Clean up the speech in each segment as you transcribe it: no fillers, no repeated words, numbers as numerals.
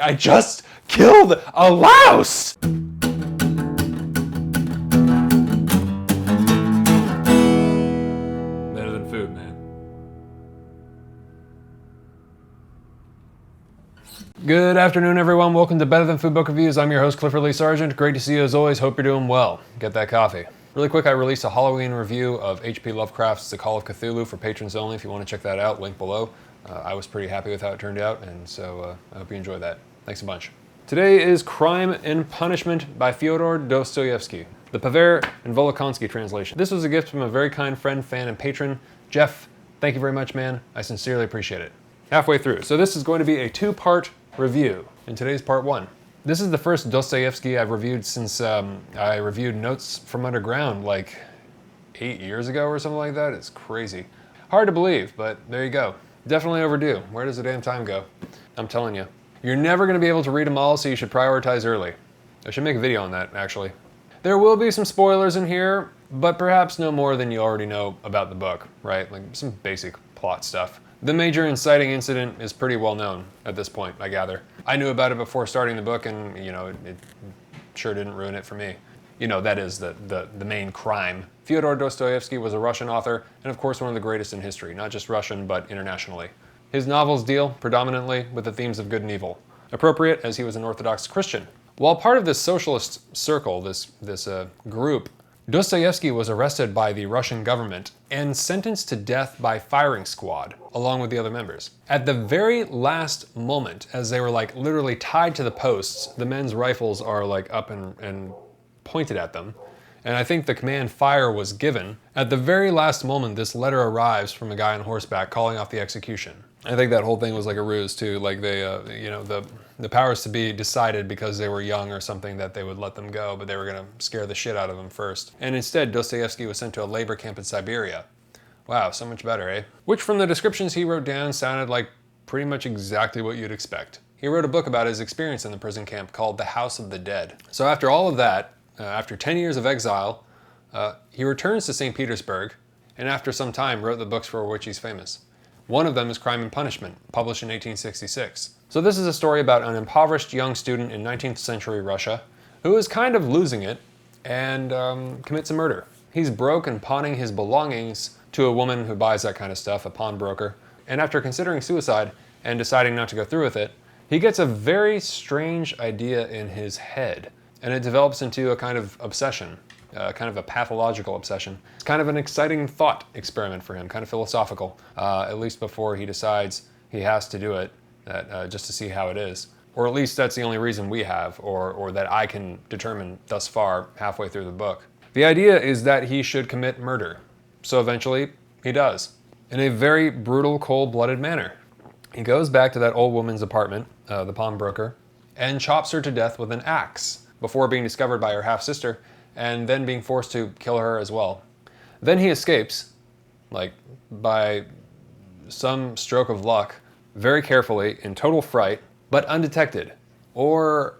I just killed a louse! Better than food, man. Good afternoon, everyone. Welcome to Better Than Food Book Reviews. I'm your host, Clifford Lee Sargent. Great to see you as always. Hope you're doing well. Get that coffee. Really quick, I released a Halloween review of H.P. Lovecraft's The Call of Cthulhu for patrons only. If you want to check that out, link below. I was pretty happy with how it turned out, and so I hope you enjoyed that. Thanks a bunch. Today is Crime and Punishment by Fyodor Dostoevsky, the Paver and Volokonsky translation. This was a gift from a very kind friend, fan, and patron, Jeff. Thank you very much, man. I sincerely appreciate it. Halfway through. So this is going to be a two-part review, and today's part one. This is the first Dostoevsky I've reviewed since I reviewed Notes from Underground like 8 years ago or something like that. It's crazy. Hard to believe, but there you go. Definitely overdue. Where does the damn time go? I'm telling you. You're never going to be able to read them all, so you should prioritize early. I should make a video on that, actually. There will be some spoilers in here, but perhaps no more than you already know about the book, right? Like some basic plot stuff. The major inciting incident is pretty well known at this point, I gather. I knew about it before starting the book, and you know, it sure didn't ruin it for me. You know, that is the main crime. Fyodor Dostoevsky was a Russian author, and of course one of the greatest in history, not just Russian, but internationally. His novels deal predominantly with the themes of good and evil, appropriate as he was an Orthodox Christian. While part of this socialist circle, this group, Dostoevsky was arrested by the Russian government and sentenced to death by firing squad, along with the other members. At the very last moment, as they were like literally tied to the posts, the men's rifles are like up and pointed at them, and I think the command fire was given. At the very last moment, this letter arrives from a guy on horseback calling off the execution. I think that whole thing was like a ruse too, like they, you know, the powers to be decided because they were young or something that they would let them go, but they were gonna scare the shit out of them first. And instead, Dostoevsky was sent to a labor camp in Siberia. Wow, so much better, eh? Which from the descriptions he wrote down sounded like pretty much exactly what you'd expect. He wrote a book about his experience in the prison camp called The House of the Dead. So after all of that, after 10 years of exile, he returns to St. Petersburg, and after some time wrote the books for which he's famous. One of them is Crime and Punishment, published in 1866. So this is a story about an impoverished young student in 19th century Russia who is kind of losing it and commits a murder. He's broke and pawning his belongings to a woman who buys that kind of stuff, a pawnbroker. And after considering suicide and deciding not to go through with it, he gets a very strange idea in his head, and it develops into a kind of obsession. Kind of a pathological obsession. It's kind of an exciting thought experiment for him, kind of philosophical, at least before he decides he has to do it, just to see how it is. Or at least that's the only reason we have, or that I can determine thus far, halfway through the book. The idea is that he should commit murder. So eventually, he does. In a very brutal, cold-blooded manner. He goes back to that old woman's apartment, the pawnbroker, and chops her to death with an axe, before being discovered by her half-sister, and then being forced to kill her as well. Then he escapes, like by some stroke of luck, very carefully, in total fright, but undetected. Or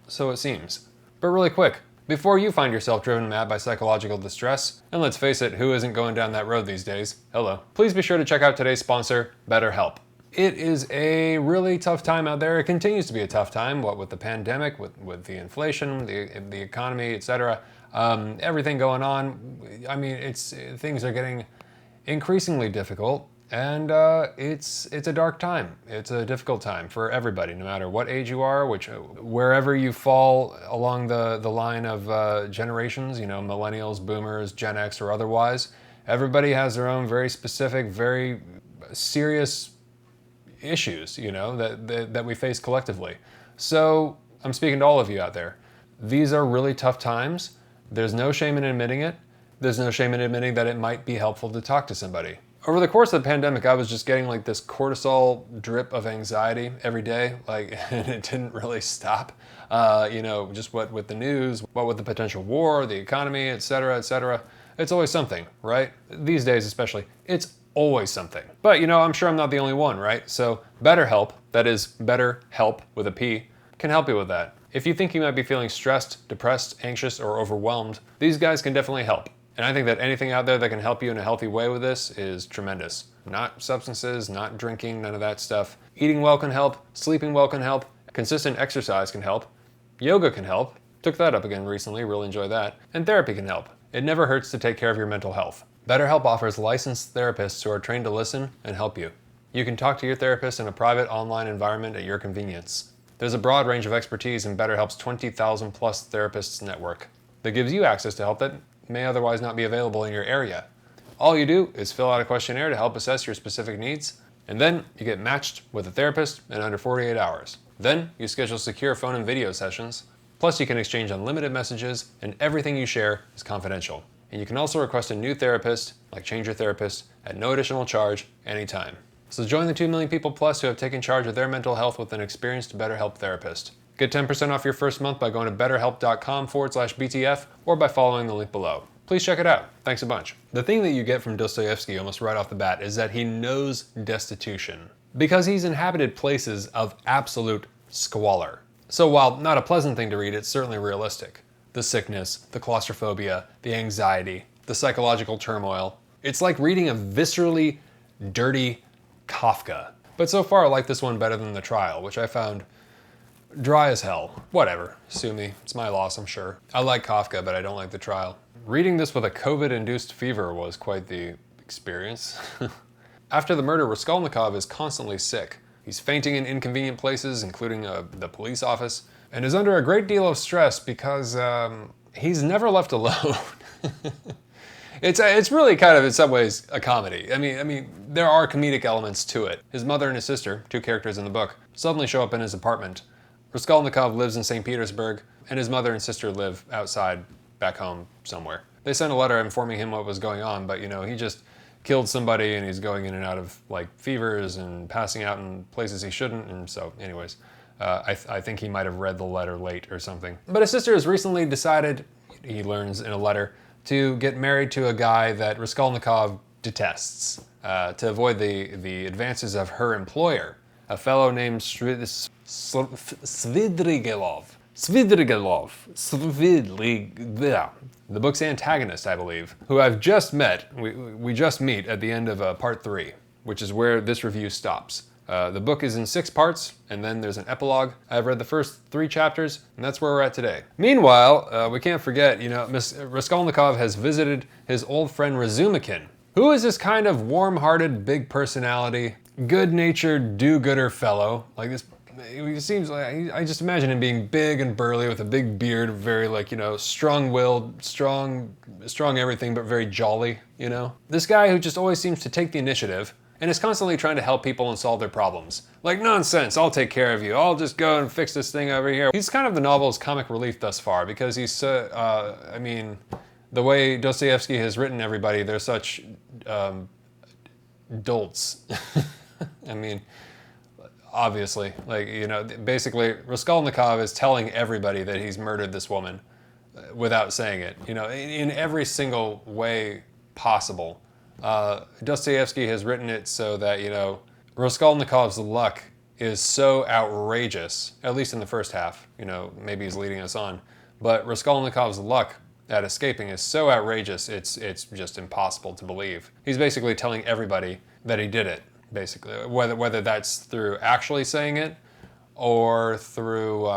so it seems. But really quick, before you find yourself driven mad by psychological distress, and let's face it, who isn't going down that road these days? Hello. Please be sure to check out today's sponsor, BetterHelp. It is a really tough time out there. It continues to be a tough time, what with the pandemic, with the inflation, the economy, etc. Everything going on. I mean, things are getting increasingly difficult, and it's a dark time. It's a difficult time for everybody, no matter what age you are, wherever you fall along the line of generations, you know, millennials, boomers, Gen X, or otherwise. Everybody has their own very specific, very serious issues, you know, that we face collectively. So I'm speaking to all of you out there. These are really tough times. There's no shame in admitting it. There's no shame in admitting that it might be helpful to talk to somebody. Over the course of the pandemic, I was just getting like this cortisol drip of anxiety every day, like, and it didn't really stop. You know, just what with the news, what with the potential war, the economy, etc., etc. It's always something, right? These days especially, it's always something. But you know, I'm sure I'm not the only one, right? So BetterHelp, that is Better Help with a P, can help you with that. If you think you might be feeling stressed, depressed, anxious, or overwhelmed, these guys can definitely help. And I think that anything out there that can help you in a healthy way with this is tremendous. Not substances, not drinking, none of that stuff. Eating well can help, sleeping well can help, Consistent exercise can help. Yoga can help. Took that up again recently, really enjoy that. And therapy can help. It never hurts to take care of your mental health. BetterHelp offers licensed therapists who are trained to listen and help you. You can talk to your therapist in a private online environment at your convenience. There's a broad range of expertise in BetterHelp's 20,000 plus therapists network that gives you access to help that may otherwise not be available in your area. All you do is fill out a questionnaire to help assess your specific needs, and then you get matched with a therapist in under 48 hours. Then you schedule secure phone and video sessions. Plus you can exchange unlimited messages, and everything you share is confidential. And you can also request a new therapist, like change your therapist, at no additional charge anytime. So join the 2 million people plus who have taken charge of their mental health with an experienced BetterHelp therapist. Get 10% off your first month by going to betterhelp.com/BTF or by following the link below. Please check it out. Thanks a bunch. The thing that you get from Dostoevsky almost right off the bat is that he knows destitution, because he's inhabited places of absolute squalor. So while not a pleasant thing to read, it's certainly realistic. The sickness, the claustrophobia, the anxiety, the psychological turmoil. It's like reading a viscerally dirty Kafka. But so far I like this one better than The Trial, which I found dry as hell. Whatever, sue me, it's my loss, I'm sure. I like Kafka, but I don't like The Trial. Reading this with a COVID-induced fever was quite the experience. After the murder, Raskolnikov is constantly sick. He's fainting in inconvenient places, including the police office, and is under a great deal of stress because he's never left alone. It's really kind of, in some ways, a comedy. I mean, there are comedic elements to it. His mother and his sister, 2 characters in the book, suddenly show up in his apartment. Raskolnikov lives in St. Petersburg, and his mother and sister live outside, back home somewhere. They sent a letter informing him what was going on, but he just killed somebody and he's going in and out of like fevers and passing out in places he shouldn't, and so anyways, I think he might have read the letter late or something. But his sister has recently decided, he learns in a letter, to get married to a guy that Raskolnikov detests, to avoid the advances of her employer, a fellow named Svidrigailov. The book's antagonist, I believe, who I've just met. We just meet at the end of part 3, which is where this review stops. The book is in 6 parts, and then there's an epilogue. I've read the first 3 chapters, and that's where we're at today. Meanwhile, we can't forget, Raskolnikov has visited his old friend Razumikin, who is this kind of warm-hearted, big personality, good-natured, do-gooder fellow. Like this, he seems like, I just imagine him being big and burly with a big beard, very strong-willed, strong everything, but very jolly, This guy who just always seems to take the initiative, and is constantly trying to help people and solve their problems. Like, nonsense, I'll take care of you. I'll just go and fix this thing over here. He's kind of the novel's comic relief thus far, because he's so, the way Dostoevsky has written everybody, they're such dolts. Obviously, basically Raskolnikov is telling everybody that he's murdered this woman without saying it, in every single way possible. Dostoevsky has written it so that, Raskolnikov's luck is so outrageous, at least in the first half, maybe he's leading us on, but Raskolnikov's luck at escaping is so outrageous, it's just impossible to believe. He's basically telling everybody that he did it, basically, whether that's through actually saying it or through,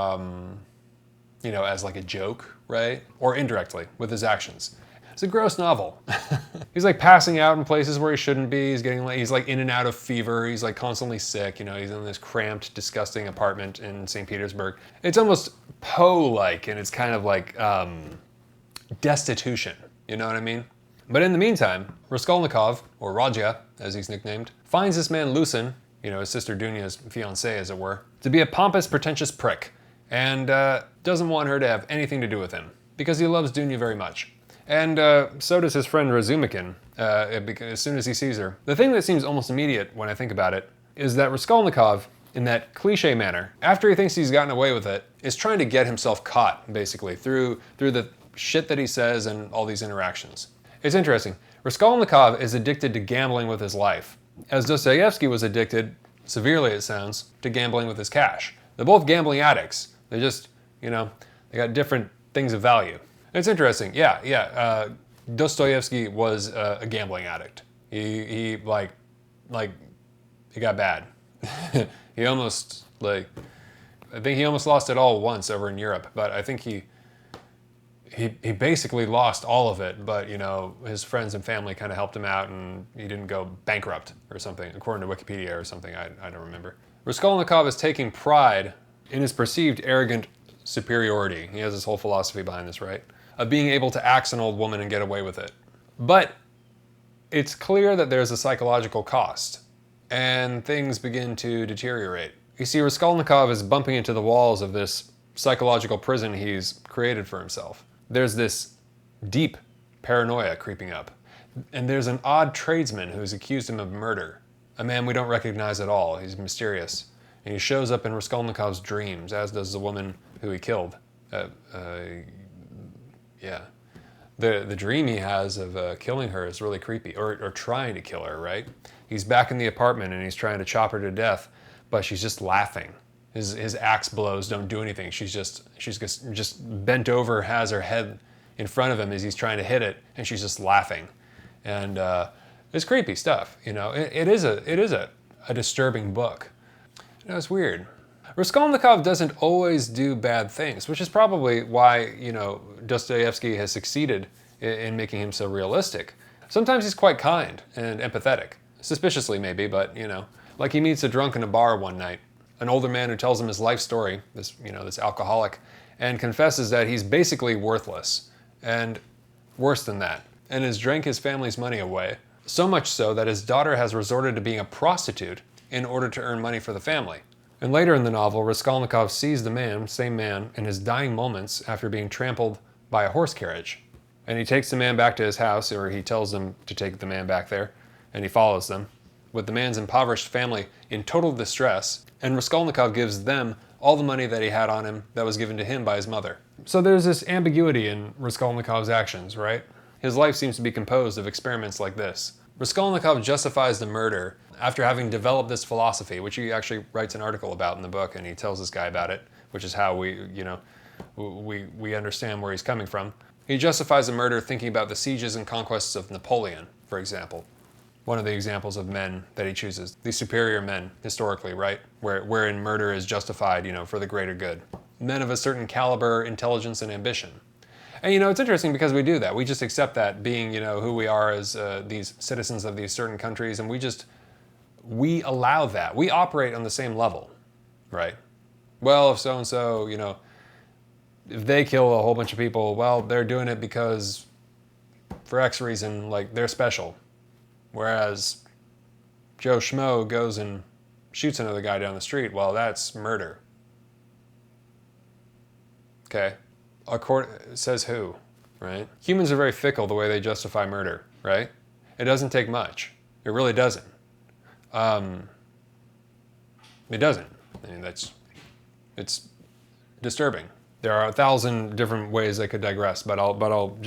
as like a joke, right? Or indirectly with his actions. It's a gross novel. He's like passing out in places where he shouldn't be. He's like in and out of fever. He's like constantly sick. He's in this cramped, disgusting apartment in St. Petersburg. It's almost Poe-like, and it's kind of like destitution. You know what I mean? But in the meantime, Raskolnikov, or Radya, as he's nicknamed, finds this man Lucin, his sister Dunya's fiancé, as it were, to be a pompous, pretentious prick, and doesn't want her to have anything to do with him, because he loves Dunya very much. And so does his friend Razumikin, as soon as he sees her. The thing that seems almost immediate when I think about it is that Raskolnikov, in that cliche manner, after he thinks he's gotten away with it, is trying to get himself caught, basically, through the shit that he says and all these interactions. It's interesting. Raskolnikov is addicted to gambling with his life, as Dostoevsky was addicted, severely it sounds, to gambling with his cash. They're both gambling addicts. They're just, they got different things of value. It's interesting, yeah. Dostoevsky was a gambling addict. He got bad. He almost I think he almost lost it all once over in Europe, but I think he basically lost all of it, but you know, his friends and family kind of helped him out and he didn't go bankrupt or something, according to Wikipedia or something, I don't remember. Raskolnikov is taking pride in his perceived arrogant superiority. He has this whole philosophy behind this, right? Of being able to axe an old woman and get away with it. But it's clear that there's a psychological cost, and things begin to deteriorate. You see, Raskolnikov is bumping into the walls of this psychological prison he's created for himself. There's this deep paranoia creeping up. And there's an odd tradesman who's accused him of murder. A man we don't recognize at all. He's mysterious. And he shows up in Raskolnikov's dreams, as does the woman who he killed. Yeah. The dream he has of killing her is really creepy, or trying to kill her, right? He's back in the apartment and he's trying to chop her to death, but she's just laughing. His axe blows don't do anything. She's just bent over, has her head in front of him as he's trying to hit it, and she's just laughing. And it's creepy stuff, you know. It is a disturbing book. You know, it's weird. Raskolnikov doesn't always do bad things, which is probably why, you know, Dostoevsky has succeeded in making him so realistic. Sometimes he's quite kind and empathetic. Suspiciously, maybe, but, you know. Like he meets a drunk in a bar one night. An older man who tells him his life story, this alcoholic, and confesses that he's basically worthless, and worse than that, and has drank his family's money away. So much so that his daughter has resorted to being a prostitute in order to earn money for the family. And later in the novel, Raskolnikov sees the same man, in his dying moments after being trampled by a horse carriage. And he takes the man back to his house, or he tells them to take the man back there, and he follows them, with the man's impoverished family in total distress, and Raskolnikov gives them all the money that he had on him that was given to him by his mother. So there's this ambiguity in Raskolnikov's actions, right? His life seems to be composed of experiments like this. Raskolnikov justifies the murder after having developed this philosophy, which he actually writes an article about in the book, and he tells this guy about it, which is how we understand where he's coming from. He justifies the murder thinking about the sieges and conquests of Napoleon, for example. One of the examples of men that he chooses, the superior men, historically, right? Wherein murder is justified, you know, for the greater good. Men of a certain caliber, intelligence, and ambition. And, you know, it's interesting because we do that. We just accept that being, you know, who we are as these citizens of these certain countries, and we allow that. We operate on the same level, right? Well, if so-and-so, you know, if they kill a whole bunch of people, well, they're doing it because for X reason, like, they're special. Whereas Joe Schmo goes and shoots another guy down the street, well, that's murder. Okay. Says who, right? Humans are very fickle the way they justify murder, right? It doesn't take much. It really doesn't. It doesn't. I mean, it's disturbing. There are 1,000 different ways I could digress, but I'll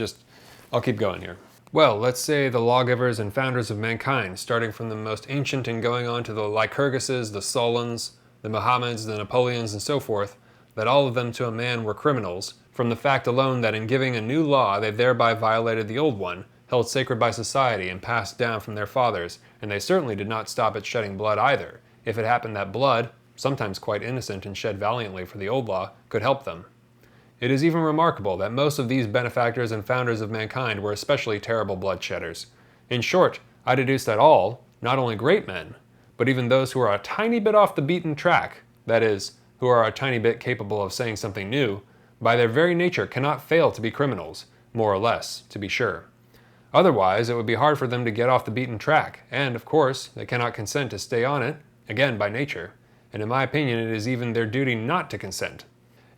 keep going here. Well, let's say the lawgivers and founders of mankind, starting from the most ancient and going on to the Lycurguses, the Solons, the Mohammeds, the Napoleons, and so forth, that all of them to a man were criminals, from the fact alone that in giving a new law they thereby violated the old one, held sacred by society and passed down from their fathers, and they certainly did not stop at shedding blood either, if it happened that blood, sometimes quite innocent and shed valiantly for the old law, could help them. It is even remarkable that most of these benefactors and founders of mankind were especially terrible bloodshedders. In short, I deduce that all, not only great men, but even those who are a tiny bit off the beaten track, that is, who are a tiny bit capable of saying something new, by their very nature cannot fail to be criminals, more or less, to be sure. Otherwise, it would be hard for them to get off the beaten track, and, of course, they cannot consent to stay on it, again by nature, and in my opinion it is even their duty not to consent.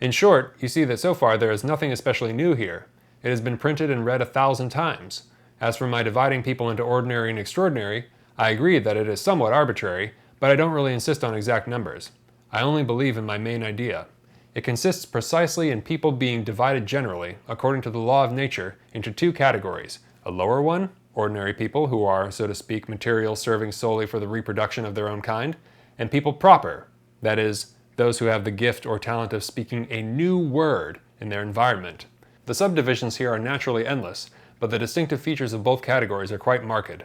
In short, you see that so far there is nothing especially new here. It has been printed and read 1,000 times. As for my dividing people into ordinary and extraordinary, I agree that it is somewhat arbitrary, but I don't really insist on exact numbers. I only believe in my main idea. It consists precisely in people being divided generally, according to the law of nature, into two categories. A lower one, ordinary people who are, so to speak, material serving solely for the reproduction of their own kind, and people proper, that is, those who have the gift or talent of speaking a new word in their environment. The subdivisions here are naturally endless, but the distinctive features of both categories are quite marked.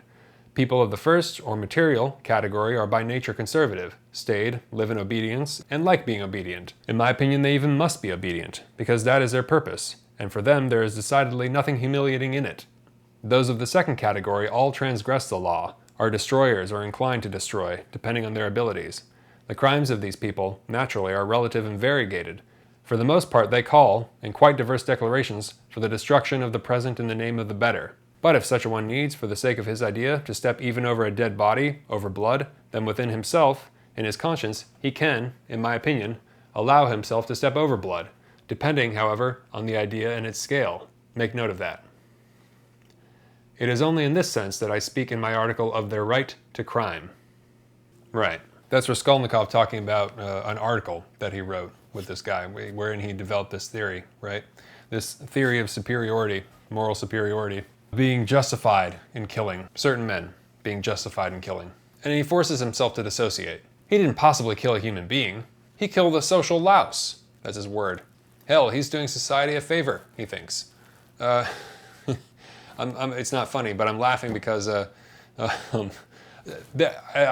People of the first, or material, category are by nature conservative, staid, live in obedience, and like being obedient. In my opinion, they even must be obedient, because that is their purpose, and for them there is decidedly nothing humiliating in it. Those of the second category all transgress the law, are destroyers or inclined to destroy, depending on their abilities. The crimes of these people, naturally, are relative and variegated. For the most part, they call, in quite diverse declarations, for the destruction of the present in the name of the better. But if such a one needs, for the sake of his idea, to step even over a dead body, over blood, then within himself, in his conscience, he can, in my opinion, allow himself to step over blood, depending, however, on the idea and its scale. Make note of that. It is only in this sense that I speak in my article of their right to crime. Right. That's Raskolnikov talking about an article that he wrote with this guy, wherein he developed this theory, right? This theory of superiority, moral superiority, being justified in killing, certain men being justified in killing. And he forces himself to dissociate. He didn't possibly kill a human being. He killed a social louse. That's his word. Hell, he's doing society a favor, he thinks. It's not funny, but I'm laughing because I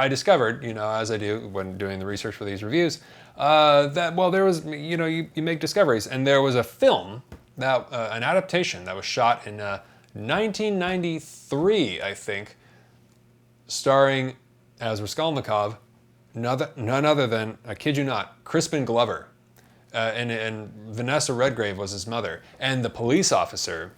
discovered, as I do when doing the research for these reviews, that, well, there was, you make discoveries, and there was a film, that an adaptation that was shot in 1993, I think, starring, as Raskolnikov, none other than, I kid you not, Crispin Glover. And Vanessa Redgrave was his mother. And the police officer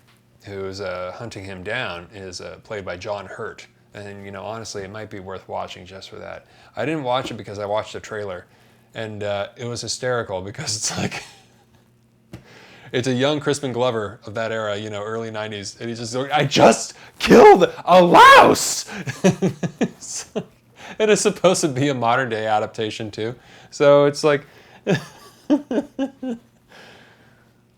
who's hunting him down is played by John Hurt. And, honestly, it might be worth watching just for that. I didn't watch it because I watched the trailer. And it was hysterical because it's like... It's a young Crispin Glover of that era, early 90s. And he's just like, I just killed a louse! And it's supposed to be a modern day adaptation too. So it's like,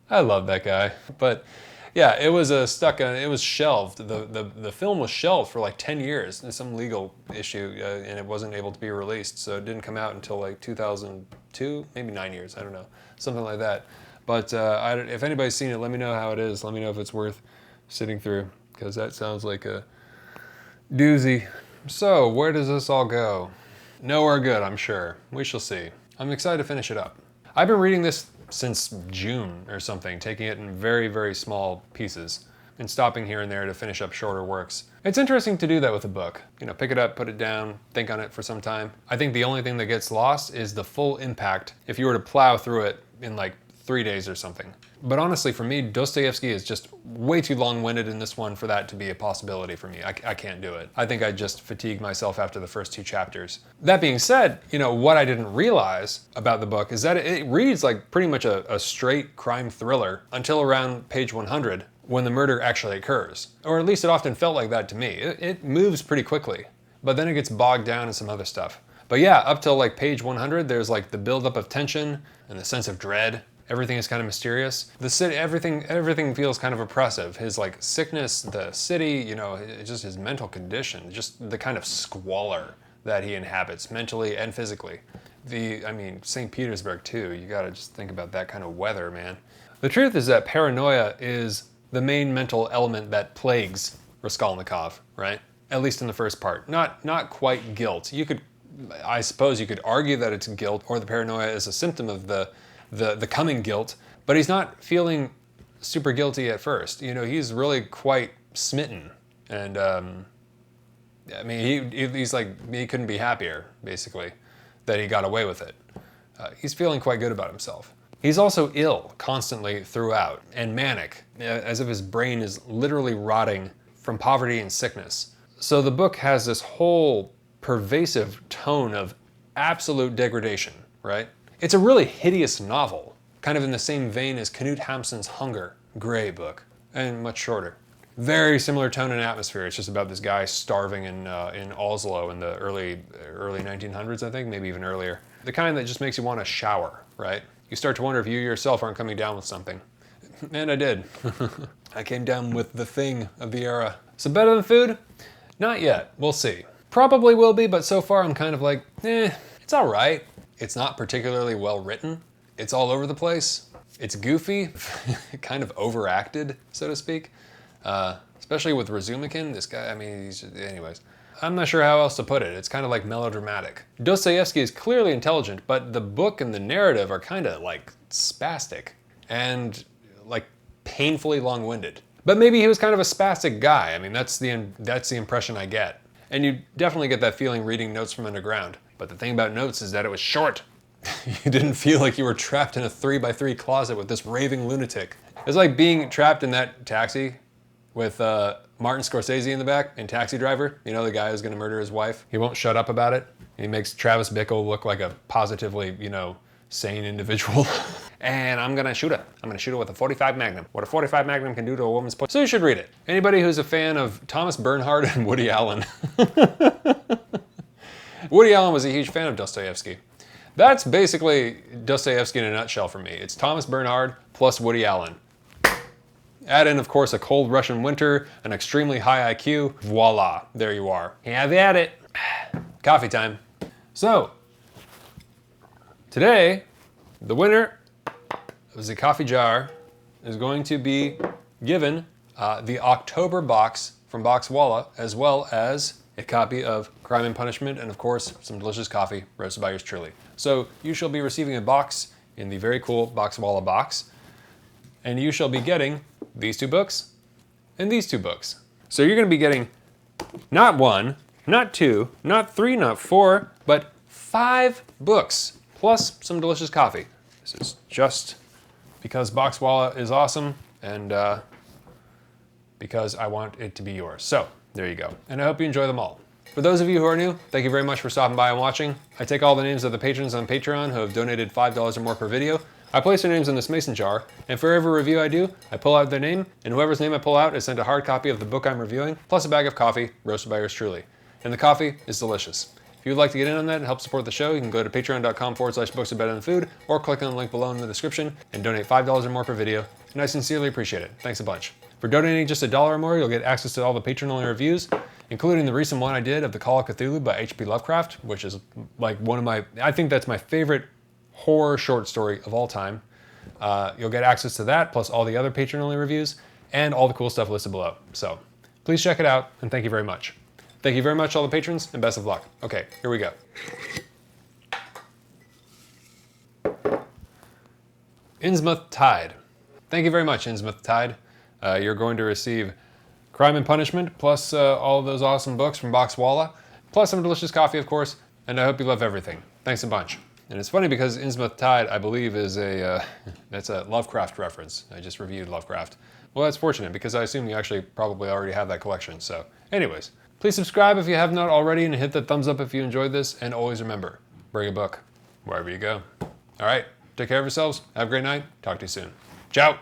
I love that guy. But yeah, it was it was shelved. The film was shelved for like 10 years in some legal issue, and it wasn't able to be released. So it didn't come out until like 2002, maybe 9 years, I don't know, something like that. But if anybody's seen it, let me know how it is. Let me know if it's worth sitting through, because that sounds like a doozy. So, where does this all go? Nowhere good, I'm sure. We shall see. I'm excited to finish it up. I've been reading this since June or something, taking it in very, very small pieces and stopping here and there to finish up shorter works. It's interesting to do that with a book. Pick it up, put it down, think on it for some time. I think the only thing that gets lost is the full impact if you were to plow through it in like 3 days or something. But honestly, for me, Dostoevsky is just way too long-winded in this one for that to be a possibility for me. I can't do it. I think I just fatigued myself after the first 2 chapters. That being said, what I didn't realize about the book is that it reads like pretty much a straight crime thriller until around page 100, when the murder actually occurs. Or at least it often felt like that to me. It moves pretty quickly, but then it gets bogged down in some other stuff. But yeah, up till like page 100, there's like the buildup of tension and the sense of dread. Everything is kind of mysterious. The city, everything feels kind of oppressive. His like sickness, the city, just his mental condition, just the kind of squalor that he inhabits mentally and physically. St. Petersburg too. You gotta just think about that kind of weather, man. The truth is that paranoia is the main mental element that plagues Raskolnikov, right? At least in the first part. Not quite guilt. I suppose you could argue that it's guilt, or the paranoia is a symptom of the coming guilt, but he's not feeling super guilty at first. He's really quite smitten, and he's like, he couldn't be happier, basically, that he got away with it. He's feeling quite good about himself. He's also ill constantly throughout, and manic, as if his brain is literally rotting from poverty and sickness. So the book has this whole pervasive tone of absolute degradation, right? It's a really hideous novel, kind of in the same vein as Knut Hamsun's Hunger, Grey book, and much shorter. Very similar tone and atmosphere. It's just about this guy starving in Oslo in the early 1900s, I think, maybe even earlier. The kind that just makes you want to shower, right? You start to wonder if you yourself aren't coming down with something. And I did. I came down with the thing of the era. So better than food? Not yet. We'll see. Probably will be, but so far I'm kind of like, it's all right. It's not particularly well written. It's all over the place. It's goofy, kind of overacted, so to speak. Especially with Razumikin, this guy, anyways. I'm not sure how else to put it. It's kind of like melodramatic. Dostoevsky is clearly intelligent, but the book and the narrative are kind of like spastic and like painfully long-winded. But maybe he was kind of a spastic guy. I mean, that's the impression I get. And you definitely get that feeling reading Notes from Underground. But the thing about Notes is that it was short. You didn't feel like you were trapped in a 3x3 closet with this raving lunatic. It's like being trapped in that taxi with Martin Scorsese in the back in Taxi Driver. You know, the guy who's gonna murder his wife. He won't shut up about it. He makes Travis Bickle look like a positively, you know, sane individual. And I'm gonna shoot it. I'm gonna shoot it with a .45 Magnum. What a .45 Magnum can do to a woman's pussy. So you should read it. Anybody who's a fan of Thomas Bernhard and Woody Allen. Woody Allen was a huge fan of Dostoevsky. That's basically Dostoevsky in a nutshell for me. It's Thomas Bernhard plus Woody Allen. Add in, of course, a cold Russian winter, an extremely high IQ. Voila, there you are. Have at it. Coffee time. So, today, the winner of the coffee jar is going to be given the October box from Boxwalla, as well as a copy of Crime and Punishment, and of course, some delicious coffee roasted by yours truly. So you shall be receiving a box in the very cool Boxwalla box, and you shall be getting these 2 books and these 2 books. So you're gonna be getting not 1, not 2, not 3, not 4, but 5 books, plus some delicious coffee. This is just because Boxwalla is awesome, and because I want it to be yours. So, there you go. And I hope you enjoy them all. For those of you who are new, thank you very much for stopping by and watching. I take all the names of the patrons on Patreon who have donated $5 or more per video. I place their names in this mason jar, and for every review I do, I pull out their name, and whoever's name I pull out is sent a hard copy of the book I'm reviewing, plus a bag of coffee, roasted by yours truly. And the coffee is delicious. If you'd like to get in on that and help support the show, you can go to patreon.com/books-are-better-than-food, or click on the link below in the description and donate $5 or more per video, and I sincerely appreciate it. Thanks a bunch. For donating just $1 or more, you'll get access to all the Patron-only reviews, including the recent one I did of The Call of Cthulhu by H.P. Lovecraft, which is like I think that's my favorite horror short story of all time. You'll get access to that, plus all the other Patron-only reviews, and all the cool stuff listed below. So, please check it out, and thank you very much. Thank you very much, all the patrons, and best of luck. Okay, here we go. Innsmouth Tide. Thank you very much, Innsmouth Tide. You're going to receive Crime and Punishment, plus all of those awesome books from Boxwalla, plus some delicious coffee, of course, and I hope you love everything. Thanks a bunch. And it's funny because Innsmouth Tide, I believe, is that's a Lovecraft reference. I just reviewed Lovecraft. Well, that's fortunate because I assume you actually probably already have that collection. So anyways, please subscribe if you have not already and hit the thumbs up if you enjoyed this. And always remember, bring a book wherever you go. All right, take care of yourselves. Have a great night. Talk to you soon. Ciao.